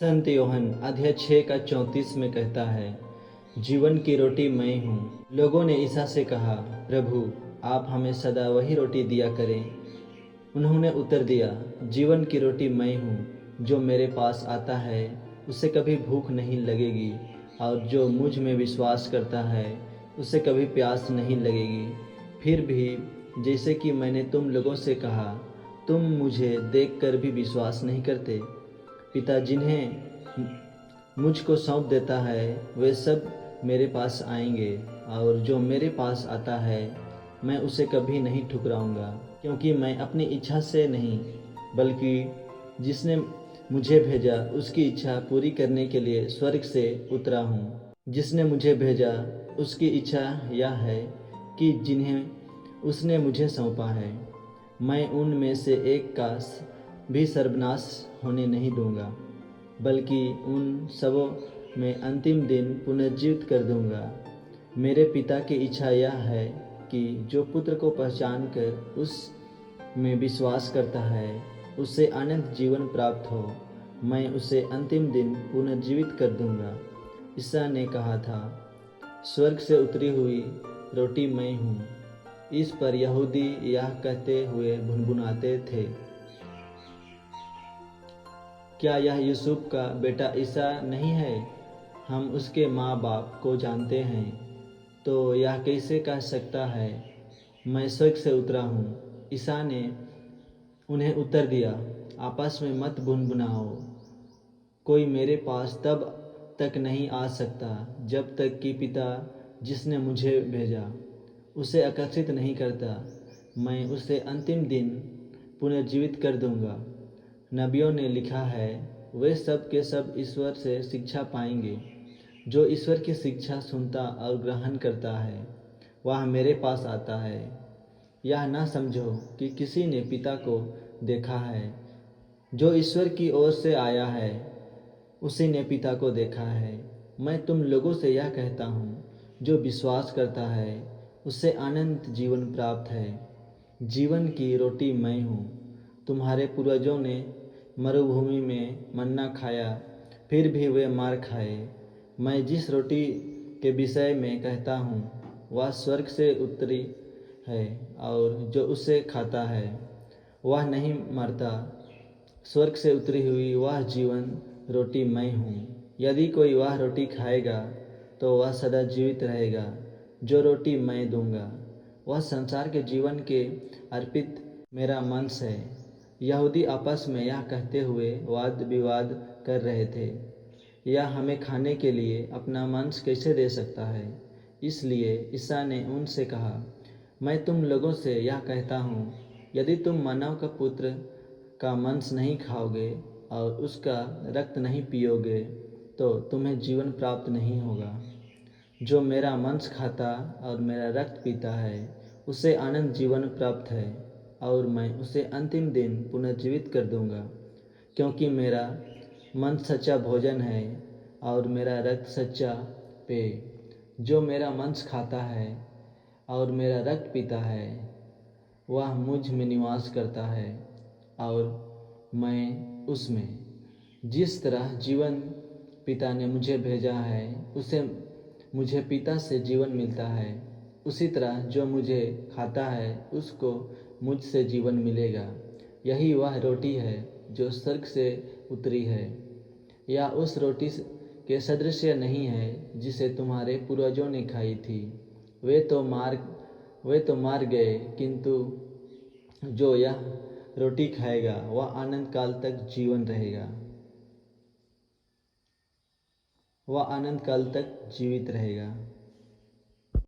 संत योहन अध्याय 6 का 34 में कहता है, जीवन की रोटी मैं हूँ। लोगों ने ईसा से कहा, प्रभु आप हमें सदा वही रोटी दिया करें। उन्होंने उत्तर दिया, जीवन की रोटी मैं हूँ। जो मेरे पास आता है उसे कभी भूख नहीं लगेगी, और जो मुझ में विश्वास करता है उसे कभी प्यास नहीं लगेगी। फिर भी जैसे कि मैंने तुम लोगों से कहा, तुम मुझे देखकर भी विश्वास नहीं करते। पिता जिन्हें मुझको सौंप देता है वे सब मेरे पास आएंगे, और जो मेरे पास आता है मैं उसे कभी नहीं ठुकराऊंगा, क्योंकि मैं अपनी इच्छा से नहीं बल्कि जिसने मुझे भेजा उसकी इच्छा पूरी करने के लिए स्वर्ग से उतरा हूँ। जिसने मुझे भेजा उसकी इच्छा यह है कि जिन्हें उसने मुझे सौंपा है मैं उनमें से एक का भी सर्वनाश होने नहीं दूंगा, बल्कि उन सबों में अंतिम दिन पुनर्जीवित कर दूंगा। मेरे पिता की इच्छा यह है कि जो पुत्र को पहचान कर उस में विश्वास करता है उसे अनंत जीवन प्राप्त हो। मैं उसे अंतिम दिन पुनर्जीवित कर दूंगा। ईसा ने कहा था, स्वर्ग से उतरी हुई रोटी मैं हूँ। इस पर यहूदी यह कहते हुए भुनभुनाते थे, क्या यह यूसुफ का बेटा ईसा नहीं है? हम उसके माँ बाप को जानते हैं, तो यह कैसे कह सकता है, मैं स्वर्ग से उतरा हूँ? ईसा ने उन्हें उत्तर दिया, आपस में मत भुनभुनाओ। कोई मेरे पास तब तक नहीं आ सकता जब तक कि पिता जिसने मुझे भेजा उसे आकर्षित नहीं करता। मैं उसे अंतिम दिन पुनर्जीवित कर दूंगा। नबियों ने लिखा है, वे सब के सब ईश्वर से शिक्षा पाएंगे। जो ईश्वर की शिक्षा सुनता और ग्रहण करता है वह मेरे पास आता है। यह ना समझो कि किसी ने पिता को देखा है। जो ईश्वर की ओर से आया है उसी ने पिता को देखा है। मैं तुम लोगों से यह कहता हूँ, जो विश्वास करता है उसे अनंत जीवन प्राप्त है। जीवन की रोटी मैं हूँ। तुम्हारे पूर्वजों ने मरुभूमि में मन्ना खाया, फिर भी वे मार खाए। मैं जिस रोटी के विषय में कहता हूँ वह स्वर्ग से उतरी है, और जो उसे खाता है वह नहीं मरता। स्वर्ग से उतरी हुई वह जीवन रोटी मैं हूँ। यदि कोई वह रोटी खाएगा तो वह सदा जीवित रहेगा। जो रोटी मैं दूंगा वह संसार के जीवन के अर्पित मेरा मांस है। यहूदी आपस में यह कहते हुए वाद विवाद कर रहे थे, यह हमें खाने के लिए अपना मांस कैसे दे सकता है? इसलिए ईसा ने उनसे कहा, मैं तुम लोगों से यह कहता हूँ, यदि तुम मानव का पुत्र का मांस नहीं खाओगे और उसका रक्त नहीं पियोगे तो तुम्हें जीवन प्राप्त नहीं होगा। जो मेरा मांस खाता और मेरा रक्त पीता है उसे अनंत जीवन प्राप्त है, और मैं उसे अंतिम दिन पुनर्जीवित कर दूंगा। क्योंकि मेरा मांस सच्चा भोजन है और मेरा रक्त सच्चा पेय। जो मेरा मांस खाता है और मेरा रक्त पीता है वह मुझ में निवास करता है और मैं उसमें। जिस तरह जीवन पिता ने मुझे भेजा है उसे मुझे पिता से जीवन मिलता है, उसी तरह जो मुझे खाता है उसको मुझसे जीवन मिलेगा। यही वह रोटी है जो स्वर्ग से उतरी है। यह उस रोटी के सदृश नहीं है जिसे तुम्हारे पूर्वजों ने खाई थी। वे तो मार गए, किंतु जो यह रोटी खाएगा वह अनंत काल तक जीवन रहेगा। वह अनंत काल तक जीवित रहेगा।